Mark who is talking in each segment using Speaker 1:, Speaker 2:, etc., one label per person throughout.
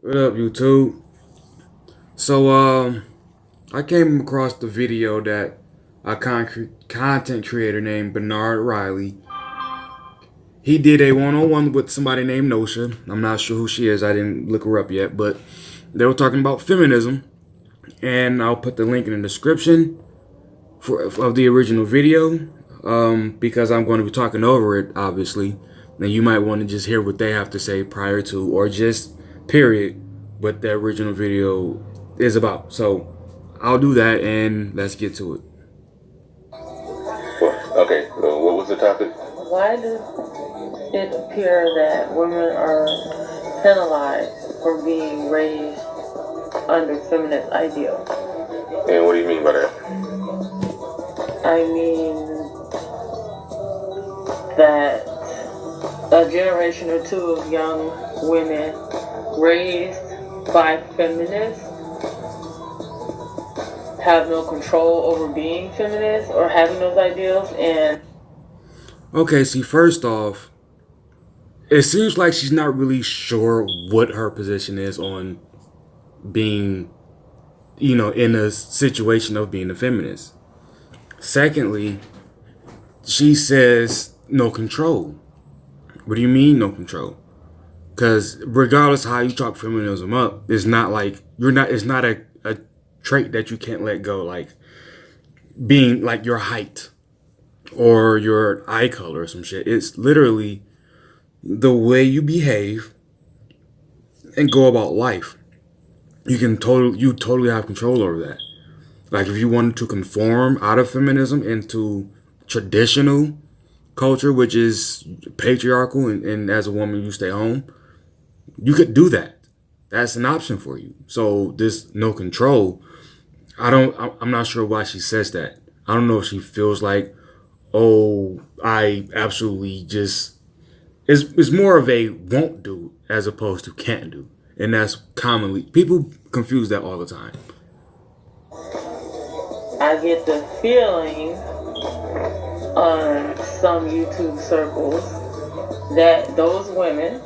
Speaker 1: What up, YouTube? So, I came across the video that a content creator named Benard Riley. He did a one-on-one with somebody named Nosha. I'm not sure who she is. I didn't look her up yet, but they were talking about feminism, and I'll put the link in the description of the original video, because I'm going to be talking over it, obviously. And you might want to just hear what they have to say prior to, or just period, what the original video is about. So I'll do that, and let's get to it.
Speaker 2: Okay, so what was the topic?
Speaker 3: Why does it appear that women are penalized for being raised under feminist ideals?
Speaker 2: And what do you mean by that?
Speaker 3: I mean that a generation or two of young women raised by feminists have no control over being feminists or having those ideals. And
Speaker 1: Okay, see, first off, it seems like she's not really sure what her position is on being, in a situation of being a feminist. Secondly, she says no control. What do you mean no control? Because regardless of how you talk feminism up, it's not like it's not a trait that you can't let go, like being like your height or your eye color or some shit. It's literally the way you behave and go about life. You totally have control over that. Like if you wanted to conform out of feminism into traditional culture, which is patriarchal, and as a woman you stay home, you could do that. That's an option for you. So this no control, I'm not sure why she says that. I don't know if she feels like, oh, I absolutely just, it's more of a won't do as opposed to can't do. And that's commonly, people confuse that all the time.
Speaker 3: I get the feeling on some YouTube circles that those women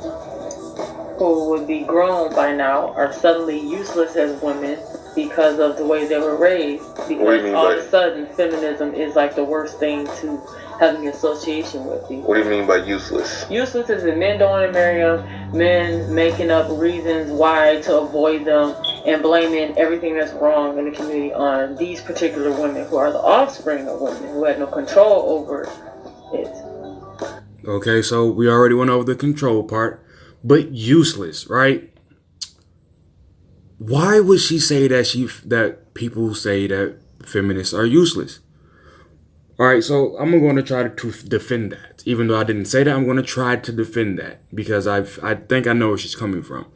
Speaker 3: who would be grown by now are suddenly useless as women because of the way they were raised. Because all of a sudden, feminism is like the worst thing to have an association with.
Speaker 2: What do you mean by useless?
Speaker 3: Useless is that men don't want to marry them, men making up reasons why to avoid them, and blaming everything that's wrong in the community on these particular women who are the offspring of women who had no control over it.
Speaker 1: Okay, so we already went over the control part, but useless, right? Why would she say that people say that feminists are useless? All right, so I'm going to try to defend that. Even though I didn't say that, I'm going to try to defend that because I think I know where she's coming from.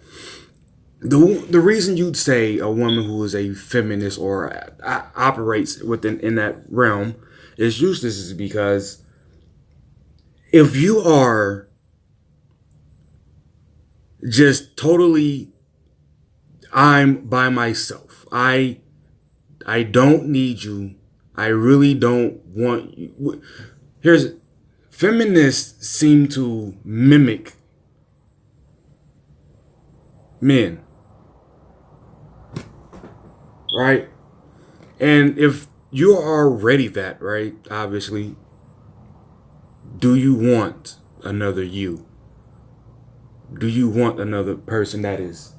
Speaker 1: The reason you'd say a woman who is a feminist or operates in that realm is useless is because if you are just totally, I'm by myself, I don't need you, I really don't want you. Feminists seem to mimic men, right? And if you are already that, right, obviously, do you want another you? Do you want another person that is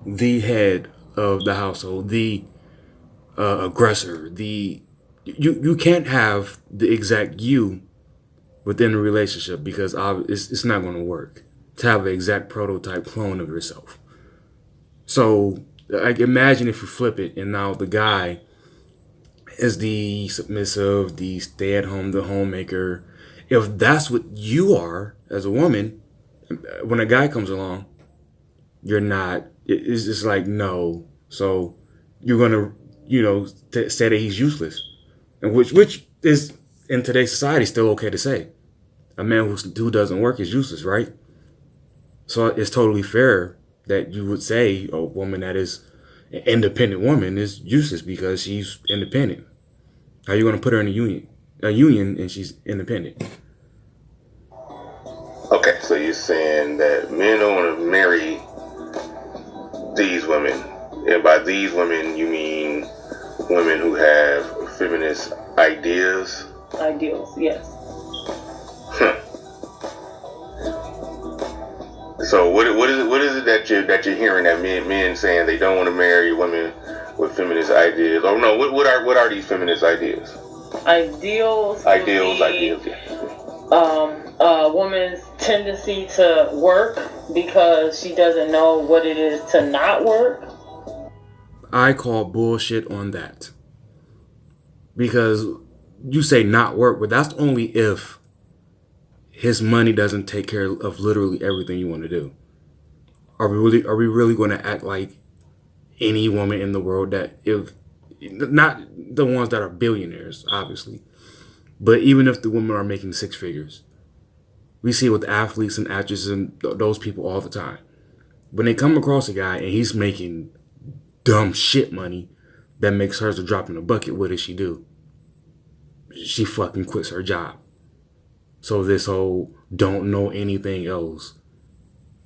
Speaker 1: the head of the household, the aggressor, you can't have the exact you within a relationship because it's not going to work to have an exact prototype clone of yourself. So like imagine if you flip it and now the guy is the submissive, the stay at home, the homemaker. If that's what you are as a woman, when a guy comes along, you're not. It's just like no. So you're gonna, say that he's useless, and which is in today's society still okay to say. A man who doesn't work is useless, right? So it's totally fair that you would say a woman that is an independent woman is useless because she's independent. How are you going to put her in a union, and she's independent?
Speaker 2: Okay, so you're saying that men don't want to marry women, and by these women you mean women who have feminist ideas.
Speaker 3: Ideals, yes.
Speaker 2: So what is it that you're hearing that men saying they don't want to marry women with feminist ideas? Oh no, what are these feminist ideas?
Speaker 3: Ideals.
Speaker 2: Ideals. Yeah.
Speaker 3: A woman's tendency to work because she doesn't know what it is to not work.
Speaker 1: I call bullshit on that. Because you say not work, but that's only if his money doesn't take care of literally everything you want to do. Are we really going to act like any woman in the world that, if not the ones that are billionaires, obviously, but even if the women are making six figures, we see it with athletes and actresses and those people all the time. When they come across a guy and he's making dumb shit money that makes hers a drop in the bucket, what does she do? She fucking quits her job. So this whole don't know anything else,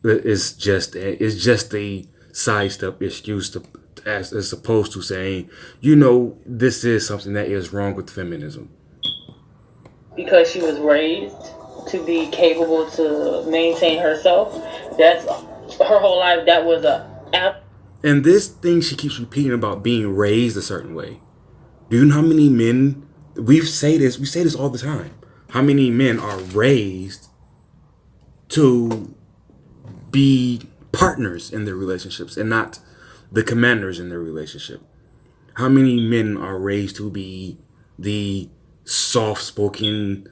Speaker 1: it's just a sidestep excuse to, as opposed to saying, this is something that is wrong with feminism.
Speaker 3: Because she was raised to be capable to maintain herself. That's her whole life. That was
Speaker 1: and this thing she keeps repeating about being raised a certain way. Do you know how many men, we say this all the time, how many men are raised to be partners in their relationships and not the commanders in their relationship? How many men are raised to be the soft-spoken,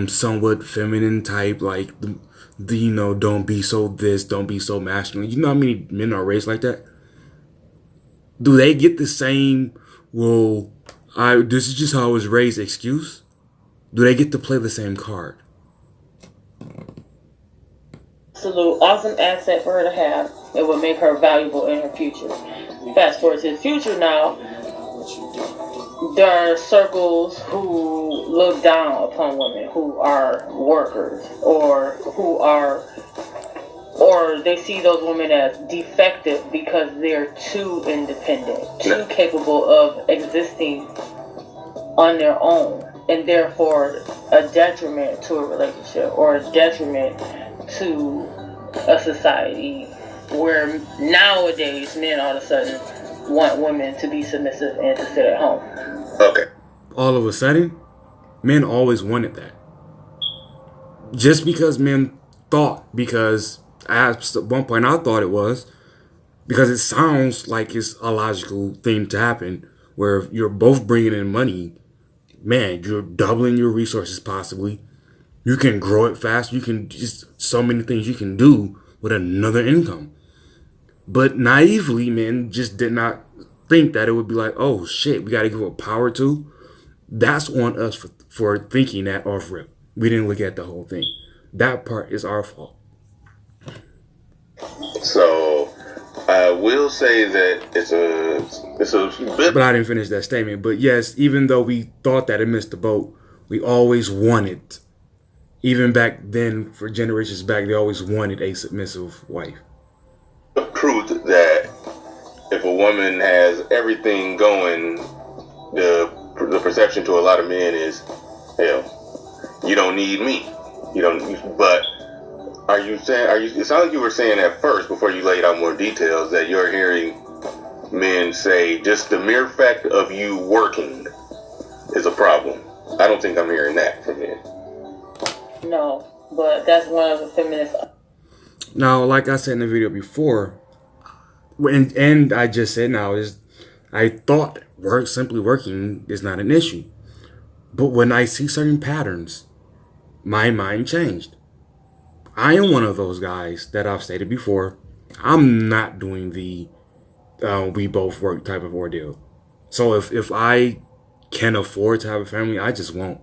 Speaker 1: somewhat feminine type, like the don't be so this, don't be so masculine? You know how many men are raised like that? Do they get the same, well, this is just how I was raised excuse? Do they get to play the same card?
Speaker 3: absolute awesome asset for her to have. It would make her valuable in her future. Fast forward to the future now, there are circles who look down upon women who are workers, or they see those women as defective because they're too independent, too capable of existing on their own, and therefore a detriment to a relationship or a detriment to a society where nowadays men all of a sudden want women to be submissive and to sit at home.
Speaker 2: Okay.
Speaker 1: All of a sudden, men always wanted that. Just because men thought, because at one point I thought it was, because it sounds like it's a logical thing to happen, where if you're both bringing in money, man, you're doubling your resources possibly. You can grow it fast. You can just so many things you can do with another income. But naively, men just did not think that it would be like, oh shit, we got to give up power to. That's on us for thinking that off rip. We didn't look at the whole thing. That part is our fault.
Speaker 2: So I will say that it's a bit.
Speaker 1: But I didn't finish that statement. But yes, even though we thought that it missed the boat, we always wanted, even back then, for generations back, they always wanted a submissive wife.
Speaker 2: Truth that if a woman has everything going, the perception to a lot of men is, hell, you don't need me. You don't. But are you saying? It sounds like you were saying at first, before you laid out more details, that you're hearing men say just the mere fact of you working is a problem. I don't think I'm hearing that from men.
Speaker 3: No, but that's one of the feminists.
Speaker 1: Now, like I said in the video before, and I just said now, is I thought simply working is not an issue. But when I see certain patterns, my mind changed. I am one of those guys that I've stated before. I'm not doing the we both work type of ordeal. So if I can afford to have a family, I just won't.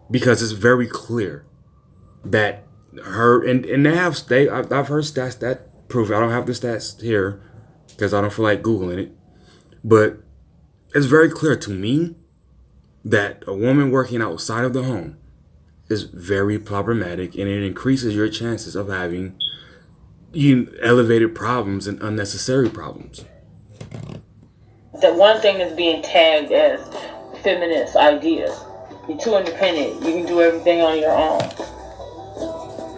Speaker 1: Because it's very clear that her, and I've heard stats that prove it. I don't have the stats here because I don't feel like Googling it. But it's very clear to me that a woman working outside of the home is very problematic, and it increases your chances of having elevated problems and unnecessary problems.
Speaker 3: That one thing is being tagged as feminist ideas. You're too independent. You can do everything on your own.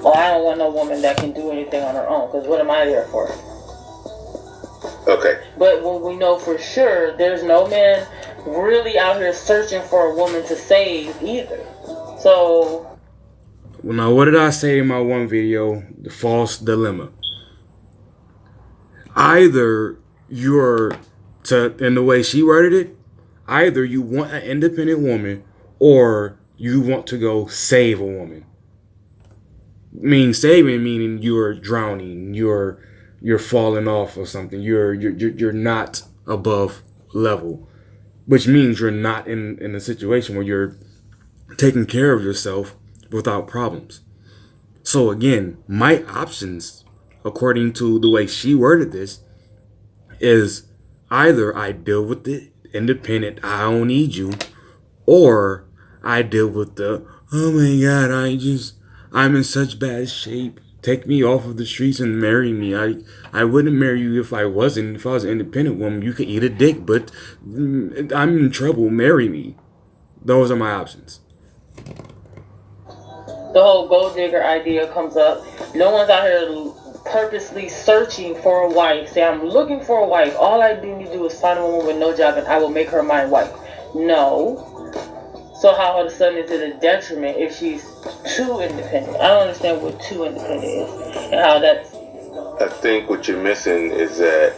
Speaker 3: Well, I don't want no woman that can do anything on her own, because what am I there for?
Speaker 2: Okay.
Speaker 3: But when we know for sure there's no man really out here searching for a woman to save either. So...
Speaker 1: Now, what did I say in my one video? The false dilemma. Either you're, in the way she worded it, either you want an independent woman or you want to go save a woman. Saving meaning you're drowning, you're falling off or something. You're not above level, which means you're not in a situation where you're taking care of yourself without problems. So again, my options, according to the way she worded this, is either I deal with the independent, I don't need you, or I deal with the, oh my God, I'm in such bad shape. Take me off of the streets and marry me. I wouldn't marry you if I wasn't. If I was an independent woman, you could eat a dick, but I'm in trouble. Marry me. Those are my options.
Speaker 3: The whole gold digger idea comes up. No one's out here purposely searching for a wife. Say, I'm looking for a wife. All I need to do is find a woman with no job and I will make her my wife. No. So how all of a sudden is it a detriment if she's too independent? I don't understand what too independent is and how that's...
Speaker 2: I think what you're missing is that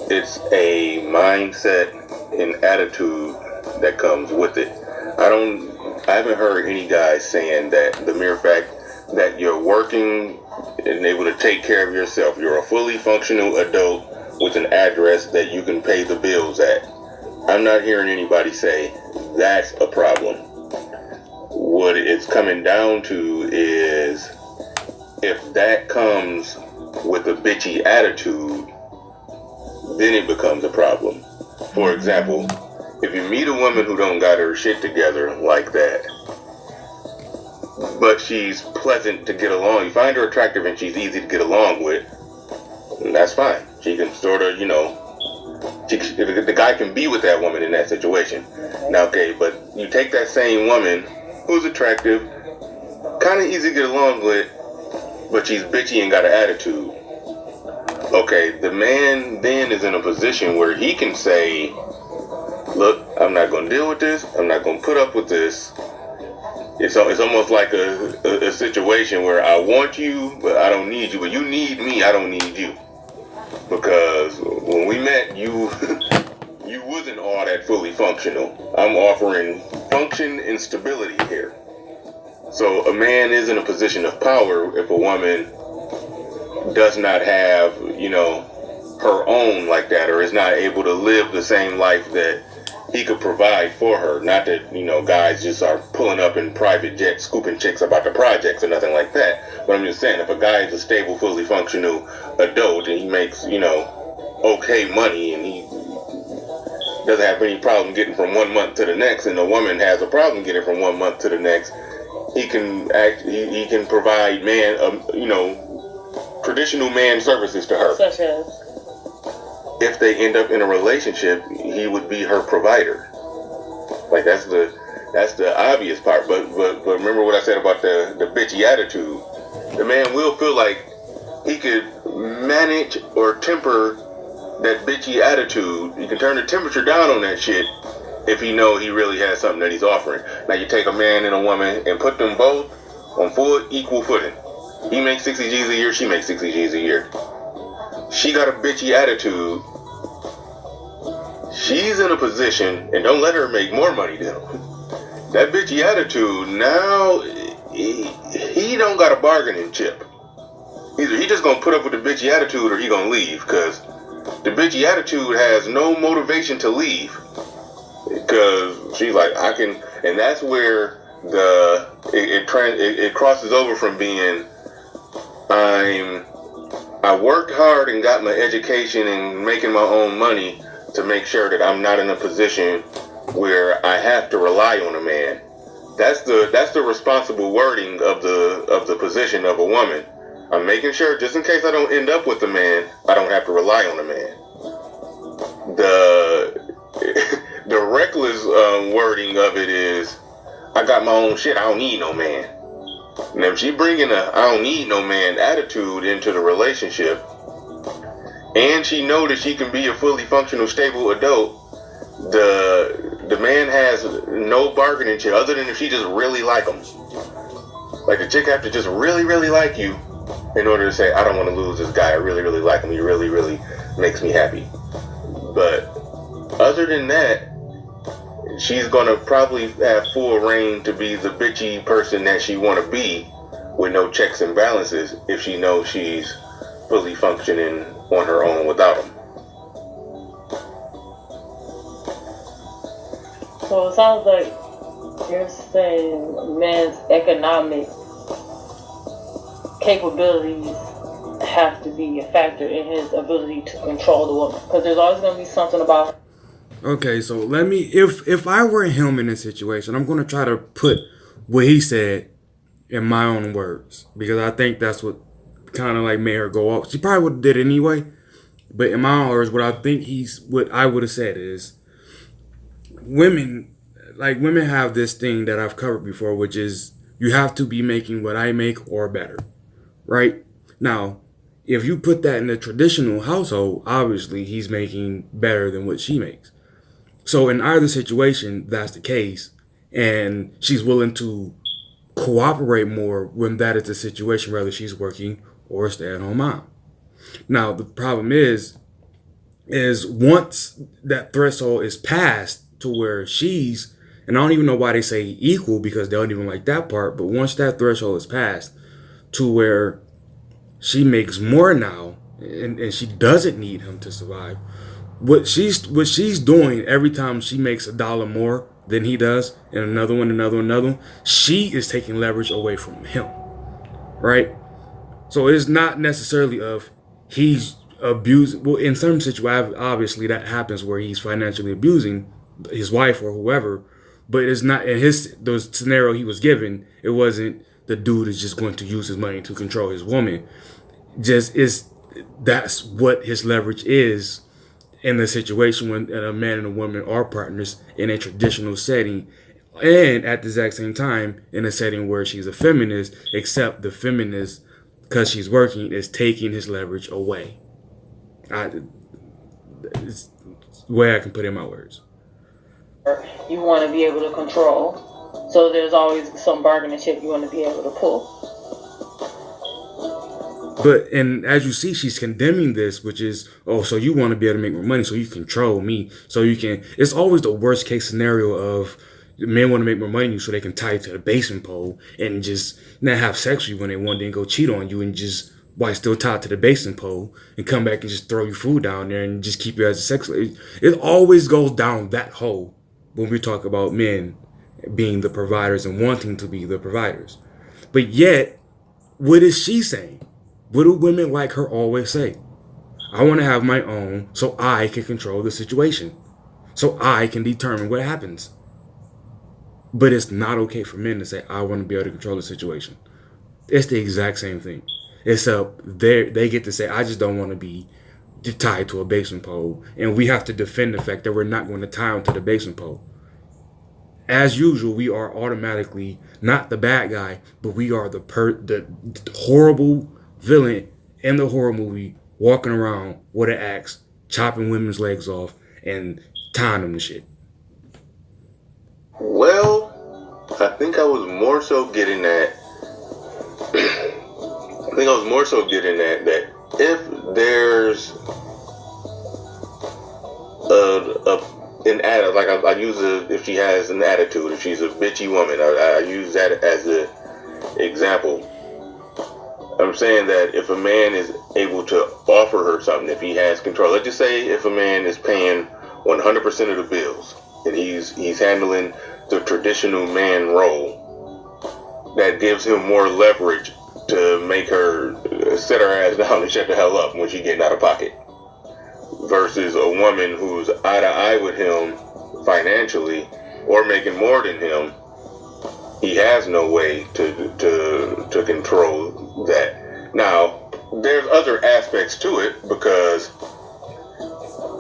Speaker 2: it's a mindset and attitude that comes with it. I haven't heard any guys saying that the mere fact that you're working and able to take care of yourself, you're a fully functional adult with an address that you can pay the bills at. I'm not hearing anybody say that's a problem. What it's coming down to is if that comes with a bitchy attitude, then it becomes a problem. For example, if you meet a woman who don't got her shit together like that, but she's pleasant to get along, you find her attractive and she's easy to get along with, that's fine. She can sort of, the guy can be with that woman in that situation. Now, okay, but you take that same woman who's attractive, kind of easy to get along with, but she's bitchy and got an attitude. Okay, the man then is in a position where he can say, look, I'm not going to deal with this. I'm not going to put up with this. It's almost like a situation where I want you, but I don't need you. But you need me, I don't need you. Because when we met, you wasn't all that fully functional. I'm offering function and stability here. So a man is in a position of power if a woman does not have, her own like that, or is not able to live the same life that he could provide for her. Not that, guys just are pulling up in private jets, scooping chicks about the projects or nothing like that. But I'm just saying, if a guy is a stable, fully functional adult and he makes, okay money and he doesn't have any problem getting from 1 month to the next, and the woman has a problem getting from 1 month to the next, he can provide traditional man services to her.
Speaker 3: Such as?
Speaker 2: If they end up in a relationship, he would be her provider. Like that's the obvious part. But remember what I said about the bitchy attitude. The man will feel like he could manage or temper that bitchy attitude. He can turn the temperature down on that shit if he know he really has something that he's offering. Now you take a man and a woman and put them both on full equal footing. He makes 60 G's a year, she makes 60 G's a year. She got a bitchy attitude. She's in a position, and don't let her make more money than him. That bitchy attitude, now he don't got a bargaining chip. Either he just gonna put up with the bitchy attitude or he gonna leave, because the bitchy attitude has no motivation to leave. Because she's like, I can, and that's where it crosses over from being, I worked hard and got my education and making my own money to make sure that I'm not in a position where I have to rely on a man. That's the responsible wording of the position of a woman. I'm making sure, just in case I don't end up with a man, I don't have to rely on a man. The reckless wording of it is, I got my own shit, I don't need no man. And if she bringing a I don't need no man attitude into the relationship, and she know that she can be a fully functional, stable adult, the man has no bargaining chip other than if she just really like him. Like, the chick have to just really, really like you in order to say, I don't want to lose this guy. I really, really like him. He really, really makes me happy. But other than that, she's going to probably have full reign to be the bitchy person that she want to be with no checks and balances if she knows she's fully functioning on her own without him.
Speaker 3: So it sounds like you're saying men's economic capabilities have to be a factor in his ability to control the woman, because there's always going to be something about.
Speaker 1: Okay, so let me, if I were him in this situation, I'm going to try to put what he said in my own words, because I think that's what kind of like made her go off. She probably would have did it anyway, but in my own words, what I would have said is, women have this thing that I've covered before, which is you have to be making what I make or better, right? Now, if you put that in a traditional household, obviously he's making better than what she makes. So in either situation, that's the case, and she's willing to cooperate more when that is the situation, whether she's working or a stay-at-home mom. Now, the problem is once that threshold is passed to where she's, and I don't even know why they say equal, because they don't even like that part, but once that threshold is passed to where she makes more now and she doesn't need him to survive, what she's doing every time she makes $1 more than he does, and another one, she is taking leverage away from him, right? So it's not necessarily of he's abusing. Well, in some situations, obviously that happens where he's financially abusing his wife or whoever, but it's not in the scenario he was given. It wasn't the dude is just going to use his money to control his woman. That's what his leverage is in the situation when a man and a woman are partners in a traditional setting, and at the exact same time in a setting where she's a feminist, except the feminist, because she's working, is taking his leverage away. It's the way I can put it in my words.
Speaker 3: You want to be able to control, so there's always some bargaining chip you want to be able to pull.
Speaker 1: But, and as you see, she's condemning this, which is, oh, so you want to be able to make more money, so you control me, so you can. It's always the worst case scenario of men want to make more money so they can tie you to the basement pole and just not have sex with you when they want to, and go cheat on you, and just while still tied to the basement pole, and come back and just throw your food down there and just keep you as a sex slave. It always goes down that hole when we talk about men being the providers and wanting to be the providers. But yet, what is she saying? What do women like her always say? I want to have my own so I can control the situation, so I can determine what happens. But it's not okay for men to say, I want to be able to control the situation. It's the exact same thing. Except they get to say, I just don't want to be tied to a basement pole. And we have to defend the fact that we're not going to tie them to the basement pole. As usual, we are automatically not the bad guy, but we are the horrible villain in the horror movie, walking around with an axe, chopping women's legs off and tying them to shit.
Speaker 2: Well, I think I was more so getting at that if there's an attitude, like I use if she has an attitude, if she's a bitchy woman, I use that as an example. I'm saying that if a man is able to offer her something, if he has control, let's just say if a man is paying 100% of the bills and he's handling the traditional man role, that gives him more leverage to make her sit her ass down and shut the hell up when she's getting out of pocket, versus a woman who's eye to eye with him financially or making more than him. He has no way to control that. Now, there's other aspects to it because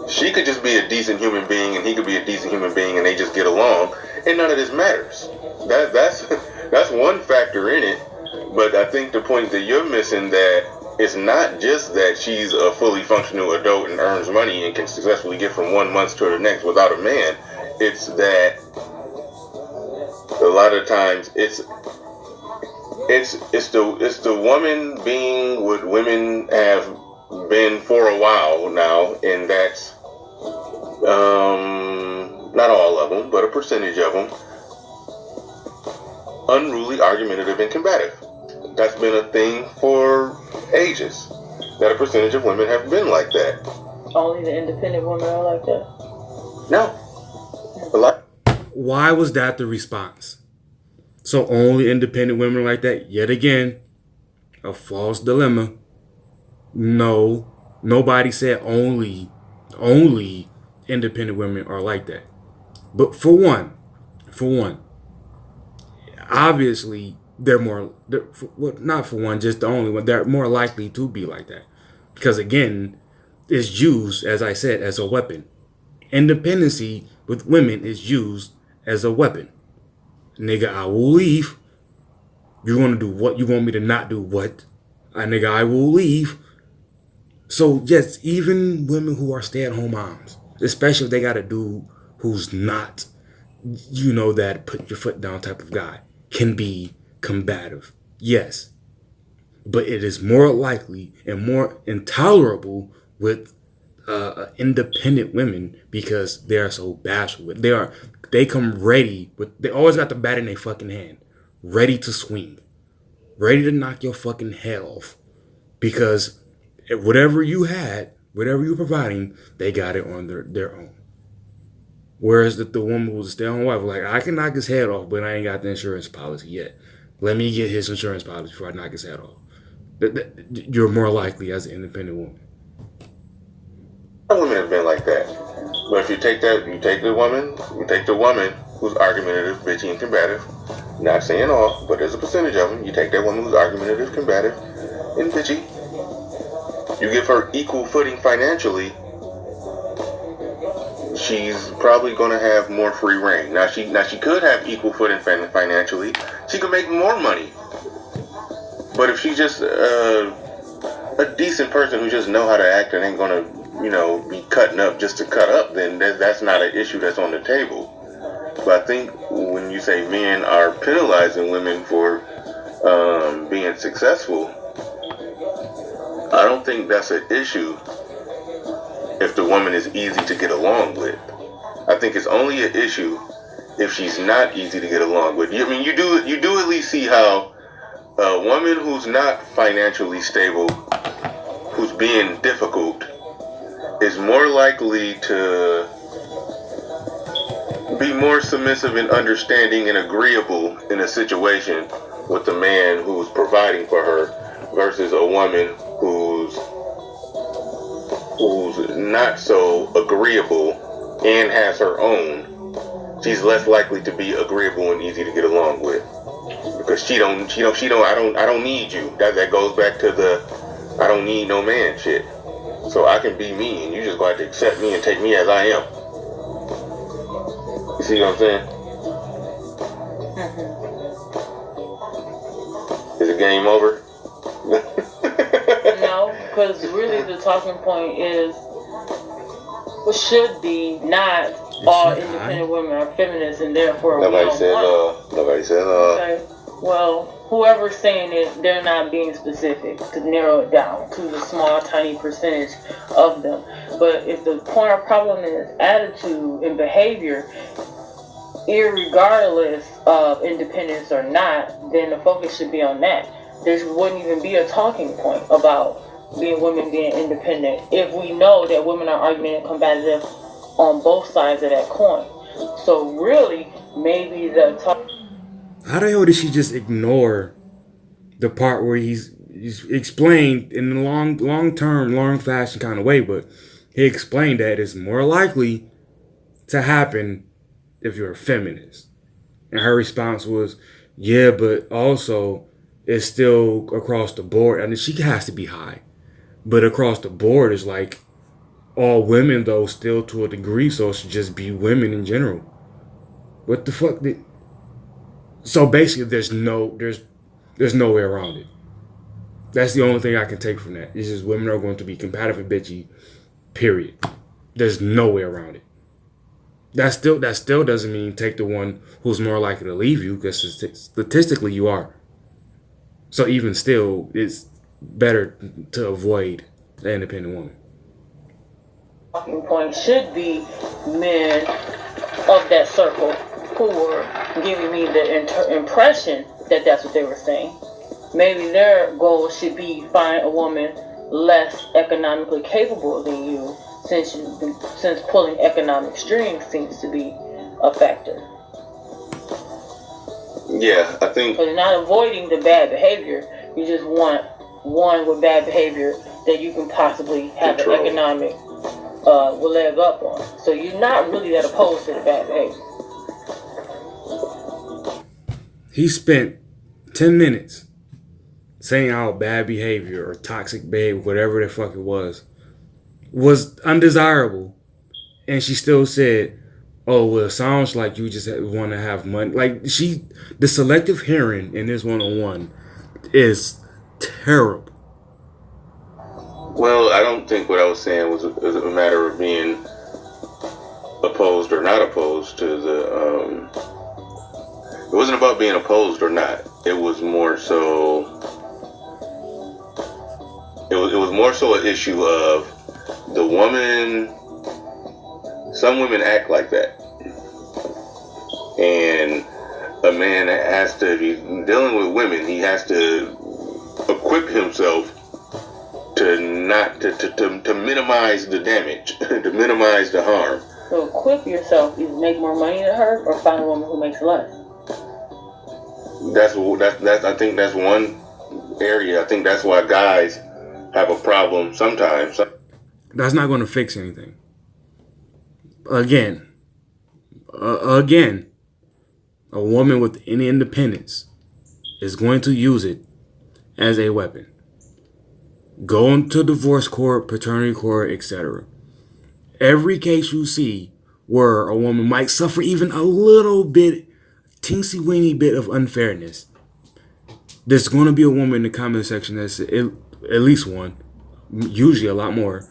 Speaker 2: she could just be a decent human being and he could be a decent human being and they just get along and none of this matters. That's one factor in it. But I think the point that you're missing, that it's not just that she's a fully functional adult and earns money and can successfully get from 1 month to the next without a man. It's that a lot of times it's the woman being what women have been for a while now, and that's not all of them, but a percentage of them, unruly, argumentative, and combative. That's been a thing for ages. That a percentage of women have been like that.
Speaker 3: Only the independent women are like that?
Speaker 2: No. A lot.
Speaker 1: Why was that the response? So only independent women are like that? Yet again, a false dilemma. No, nobody said only independent women are like that. But for one, obviously not for one, just the only one. They're more likely to be like that because again, it's used, as I said, as a weapon. Independency with women is used as a weapon. Nigga, I will leave. You want to do what? You want me to not do what? Nigga, I will leave. So yes, even women who are stay-at-home moms, especially if they got a dude who's not, that put your foot down type of guy, can be combative. Yes. But it is more likely and more intolerable with independent women because they are so bashful. They come ready they always got the bat in their fucking hand, ready to swing, ready to knock your fucking head off because whatever you were providing, they got it on their own. Whereas the woman who was a stay-at-home wife, like, I can knock his head off, but I ain't got the insurance policy yet. Let me get his insurance policy before I knock his head off. You're more likely as an independent woman.
Speaker 2: Women have been like that. But if you take the woman who's argumentative, bitchy, and combative, not saying all, but there's a percentage of them, you take that woman who's argumentative, combative, and bitchy, you give her equal footing financially, she's probably going to have more free reign. Now she could have equal footing financially. She could make more money. But if she's just a decent person who just know how to act and ain't going to, be cutting up just to cut up, then that's not an issue that's on the table. But I think when you say men are penalizing women for being successful, I don't think that's an issue if the woman is easy to get along with. I think it's only an issue if she's not easy to get along with. I mean, you do at least see how a woman who's not financially stable, who's being difficult, is more likely to be more submissive and understanding and agreeable in a situation with a man who's providing for her versus a woman who's not so agreeable and has her own. She's less likely to be agreeable and easy to get along with because I don't need you. That goes back to the I don't need no man shit. So I can be me and you just got to accept me and take me as I am. You see what I'm saying? Is the game over?
Speaker 3: No, because really the talking point is should be not all independent women are feminists and therefore
Speaker 2: nobody said
Speaker 3: Okay. Well, whoever's saying it, they're not being specific to narrow it down to the small, tiny percentage of them. But if the problem is attitude and behavior, irregardless of independence or not, then the focus should be on that. There wouldn't even be a talking point about women being independent if we know that women are argumentative and combative on both sides of that coin. So really, maybe the talk.
Speaker 1: How the hell did she just ignore the part where he's explained in a long fashion kind of way, but he explained that it's more likely to happen if you're a feminist. And her response was, yeah, but also it's still across the board. I mean, she has to be high, but across the board is like all women though, still to a degree. So it should just be women in general. What the fuck? So basically, there's no way around it. That's the only thing I can take from that. It's just women are going to be competitive and bitchy. Period. There's no way around it. That still doesn't mean take the one who's more likely to leave you, because statistically you are. So even still, it's better to avoid the independent woman.
Speaker 3: Talking point should be men of that circle who were giving me the impression that that's what they were saying. Maybe their goal should be find a woman less economically capable than you, since pulling economic strings seems to be a factor.
Speaker 2: Yeah, I think.
Speaker 3: So you're not avoiding the bad behavior. You just want one with bad behavior that you can possibly have an economic leg up on. So you're not really that opposed to the bad behavior.
Speaker 1: He spent 10 minutes saying how bad behavior or toxic behavior, whatever the fuck it was undesirable. And she still said, oh, well, it sounds like you just want to have money. Like, the selective hearing in this one-on-one is terrible.
Speaker 2: Well, I don't think what I was saying was a matter of being opposed or not opposed to the, it wasn't about being opposed or not. It was more so, it was more so an issue of the woman. Some women act like that, and a man has to, if he's dealing with women, he has to equip himself to minimize the damage, to minimize the harm.
Speaker 3: So equip yourself, either make more money than her or find a woman who makes less.
Speaker 2: That's I think that's one area. I think that's why guys have a problem sometimes.
Speaker 1: That's not going to fix anything. Again, a woman with any independence is going to use it as a weapon. Going to divorce court, paternity court, etc. Every case you see where a woman might suffer even a little bit, teensy weeny bit of unfairness, there's going to be a woman in the comment section that's at least one, usually a lot more,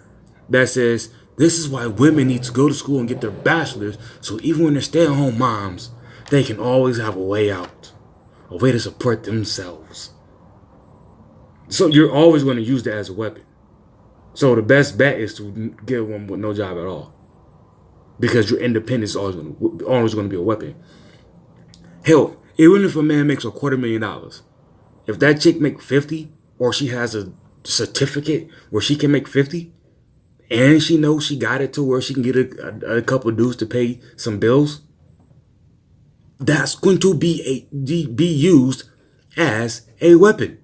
Speaker 1: that says, this is why women need to go to school and get their bachelor's, so even when they're stay-at-home moms, they can always have a way out, a way to support themselves. So you're always going to use that as a weapon. So the best bet is to get one with no job at all, because your independence is always going to be a weapon. Hell, even if a man makes $250,000, if that chick make 50, or she has a certificate where she can make 50, and she knows she got it to where she can get a couple of dudes to pay some bills, that's going to be used as a weapon.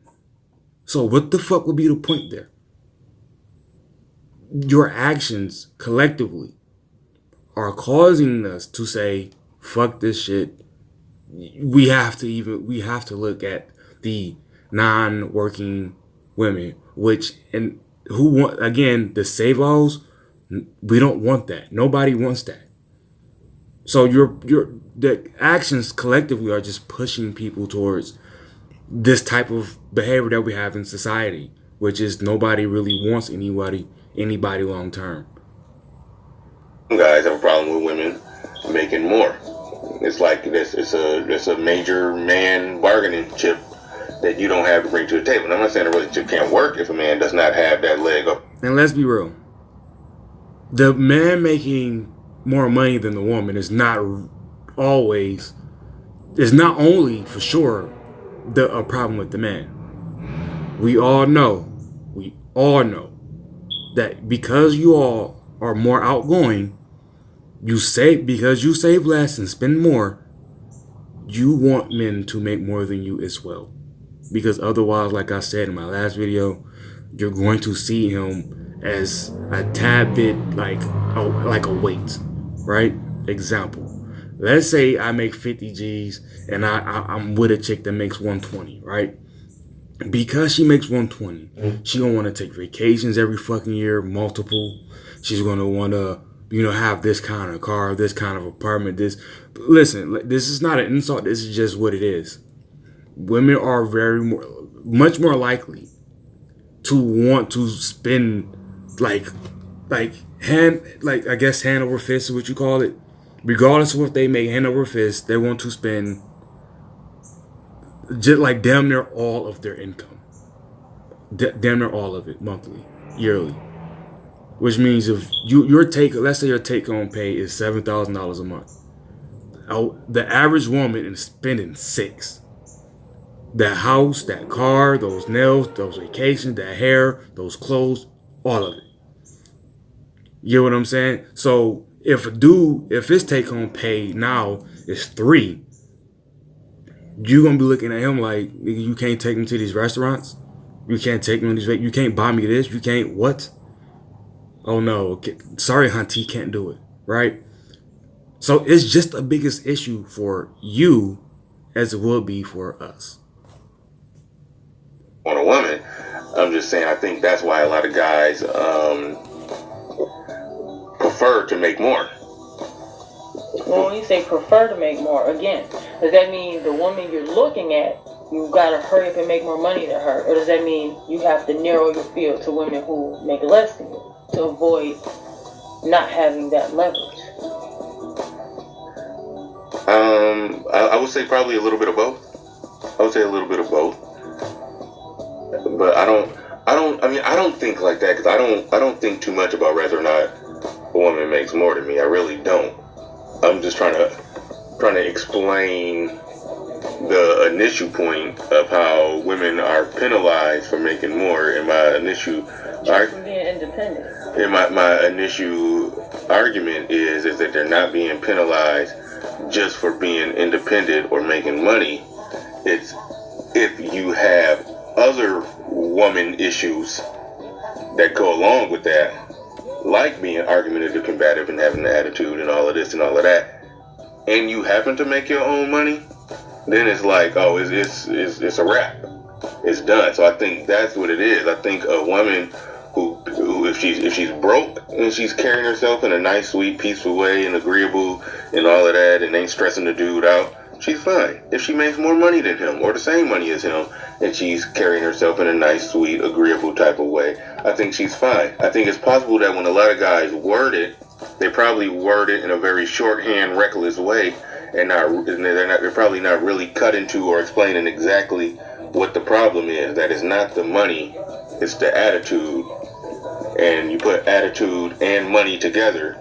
Speaker 1: So what the fuck would be the point there? Your actions collectively are causing us to say, fuck this shit. We have to look at the non-working women, who want, again, the save-alls. We don't want that. Nobody wants that. So the actions collectively are just pushing people towards this type of behavior that we have in society, which is nobody really wants anybody long term.
Speaker 2: Guys have a problem with women making more. It's like it's a major man bargaining chip that you don't have to bring to the table. And I'm not saying a relationship can't work if a man does not have that leg up.
Speaker 1: And let's be real. The man making more money than the woman is not only for sure a problem with the man. We all know that because you all are more outgoing, because you save less and spend more, you want men to make more than you as well. Because otherwise, like I said in my last video, you're going to see him as a tad bit like a weight, right? Example. Let's say I make 50 G's and I'm with a chick that makes 120, right? because she makes 120, she gonna want to take vacations every fucking year, multiple. She's gonna want to, have this kind of car, this kind of apartment. Listen, this is not an insult. This is just what it is. Women are much more likely to want to spend hand over fist is what you call it. Regardless of what they make, hand over fist, they want to spend just like damn near all of their income. Damn near all of it, monthly, yearly. Which means if let's say your take home pay is $7,000 a month. The average woman is spending $6,000. That house, that car, those nails, those vacations, that hair, those clothes, all of it. You know what I'm saying? So if his take home pay now is $3,000, you're gonna be looking at him like, nigga, you can't take me to these restaurants. You can't take me on these. You can't buy me this. You can't what? Oh no, sorry, hunty, can't do it. Right? So it's just the biggest issue for you as it will be for us.
Speaker 2: On a woman, I'm just saying, I think that's why a lot of guys prefer to make more.
Speaker 3: Well, when you say prefer to make more, again, does that mean the woman you're looking at, you gotta hurry up and make more money than her? Or does that mean you have to narrow your field to women who make less than you to avoid not having that leverage?
Speaker 2: I would say probably a little bit of both. I would say a little bit of both. But I don't think like that, because I don't think too much about whether or not a woman makes more than me. I really don't. I'm just trying to explain the initial point of how women are penalized for making more. In my initial
Speaker 3: being independent.
Speaker 2: In my initial argument is that they're not being penalized just for being independent or making money. It's if you have other woman issues that go along with that, like being argumentative, combative, and having an attitude and all of this and all of that, and you happen to make your own money, then it's like, oh, it's a wrap. It's done. So I think that's what it is. I think a woman who if she's broke and she's carrying herself in a nice, sweet, peaceful way and agreeable and all of that and ain't stressing the dude out, she's fine. If she makes more money than him or the same money as him and she's carrying herself in a nice, sweet, agreeable type of way, I think she's fine. I think it's possible that when a lot of guys word it, they probably word it in a very shorthand, reckless way, and they're probably not really cut into or explaining exactly what the problem is. That it's not the money, it's the attitude. And you put attitude and money together,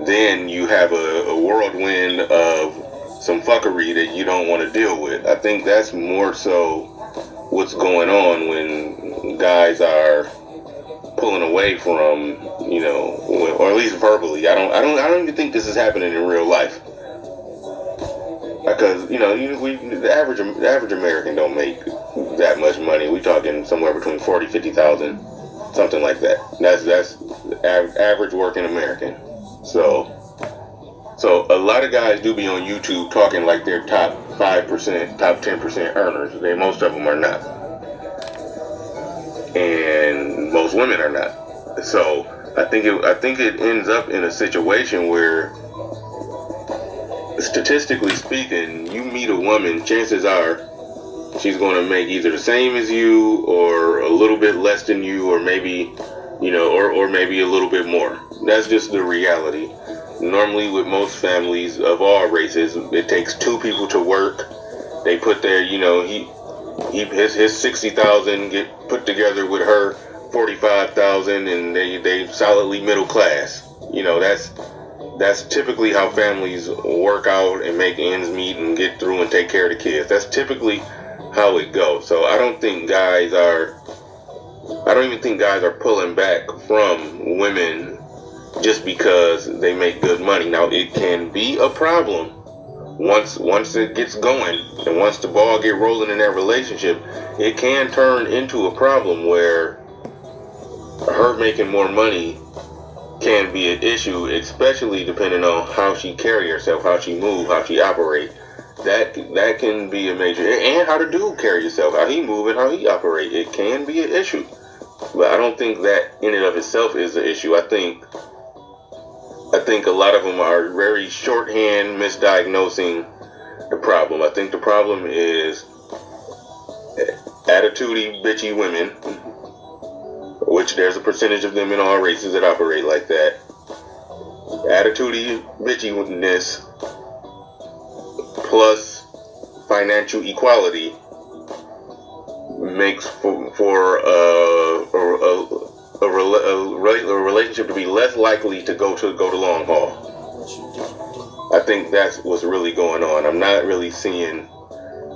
Speaker 2: then you have a whirlwind of some fuckery that you don't want to deal with. I think that's more so what's going on when guys are pulling away from, or at least verbally. I don't even think this is happening in real life. Because the average American don't make that much money. We talking somewhere between 40, 50,000, something like that. That's average working American. So a lot of guys do be on YouTube talking like they're top 5%, top 10% earners. Most of them are not, and most women are not. So I think it ends up in a situation where, statistically speaking, you meet a woman, chances are she's going to make either the same as you or a little bit less than you, or maybe, or maybe a little bit more. That's just the reality. Normally with most families of all races, it takes two people to work. They put their, his 60,000 get put together with her 45,000, and they solidly middle class. That's typically how families work out and make ends meet and get through and take care of the kids. That's typically how it goes. So I don't even think guys are pulling back from women just because they make good money. Now, it can be a problem once it gets going, and once the ball get rolling in that relationship, it can turn into a problem where her making more money can be an issue, especially depending on how she carry herself, how she move, how she operate. that can be a major, and how the dude carry himself, how he move and how he operate, it can be an issue. But I don't think that in and of itself is an issue. I think a lot of them are very shorthand misdiagnosing the problem. I think the problem is attitudey, bitchy women, which there's a percentage of them in all races that operate like that. Attitudey, bitchiness, plus financial equality makes for a relationship to be less likely to go to long haul. I think that's what's really going on. I'm not really seeing.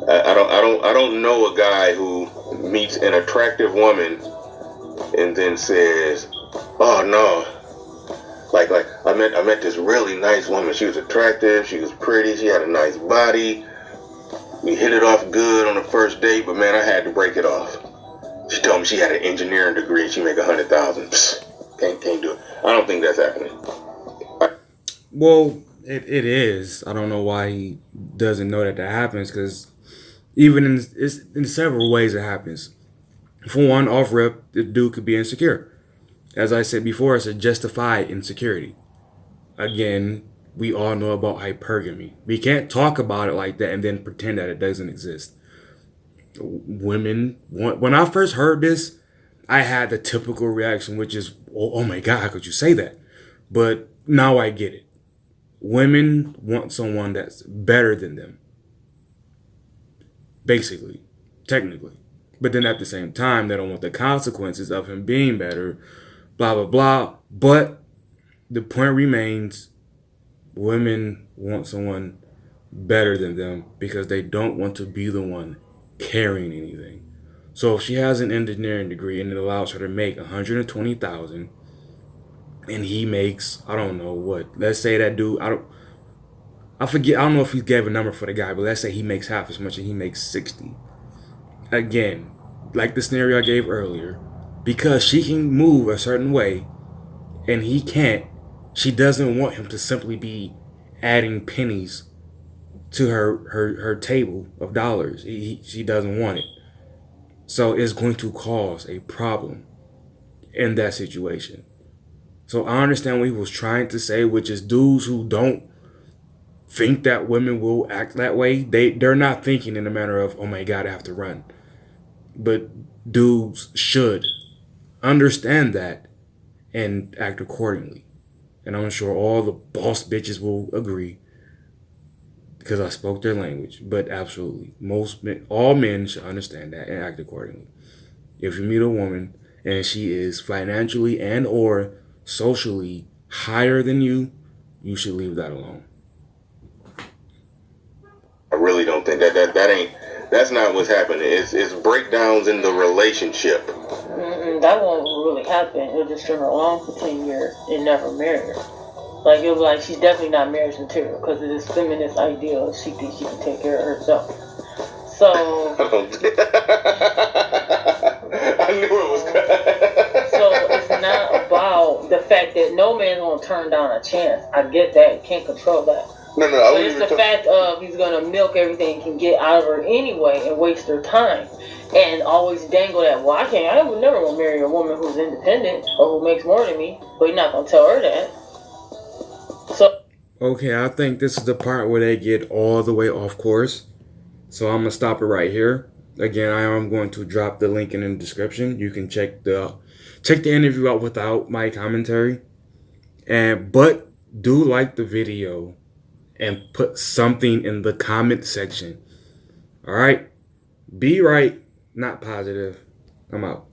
Speaker 2: I don't know a guy who meets an attractive woman and then says, "Oh no, like I met this really nice woman. She was attractive. She was pretty. She had a nice body. We hit it off good on the first date, but man, I had to break it off. She told me she had an engineering degree and she make $100,000. Can't do it." I don't think that's happening.
Speaker 1: Well, it is. I don't know why he doesn't know that happens, because even in several ways it happens. For one, off rip, the dude could be insecure. As I said before, it's a justified insecurity. Again, we all know about hypergamy. We can't talk about it like that and then pretend that it doesn't exist. Women when I first heard this, I had the typical reaction, which is, oh my God, how could you say that? But now I get it. Women want someone that's better than them. Basically, technically. But then at the same time, they don't want the consequences of him being better, blah, blah, blah. But the point remains, women want someone better than them because they don't want to be the one carrying anything. So if she has an engineering degree and it allows her to make $120,000 and he makes, I don't know what, let's say that dude, I don't know if he gave a number for the guy, but let's say he makes half as much and he makes 60. Again, like the scenario I gave earlier, because she can move a certain way and he can't, she doesn't want him to simply be adding pennies to her table of dollars. She doesn't want it. So it's going to cause a problem in that situation. So I understand what he was trying to say, which is dudes who don't think that women will act that way, they're not thinking in the manner of, oh my God, I have to run. But dudes should understand that and act accordingly. And I'm sure all the boss bitches will agree because I spoke their language. But absolutely, all men should understand that and act accordingly. If you meet a woman and she is financially and or socially higher than you, you should leave that alone.
Speaker 2: I really don't think that's not what's happening. It's breakdowns in the relationship.
Speaker 3: That won't really happen. It'll just string her along for 10 years and never marry her. Like, it'll be like, she's definitely not marriage material because of this feminist ideal. She thinks she can take care of herself. So
Speaker 2: I knew it was
Speaker 3: so it's not about the fact that no man's gonna turn down a chance. I get that. You can't control that.
Speaker 2: No,
Speaker 3: but it's the fact of he's gonna milk everything he can get out of her anyway and waste her time and always dangle that. Well, I would never want to marry a woman who's independent or who makes more than me. But you're not gonna tell her that. So
Speaker 1: okay, I think this is the part where they get all the way off course. So I'm gonna stop it right here. Again, I am going to drop the link in the description. You can check the interview out without my commentary. But do like the video and put something in the comment section. All right? Be right, not positive. I'm out.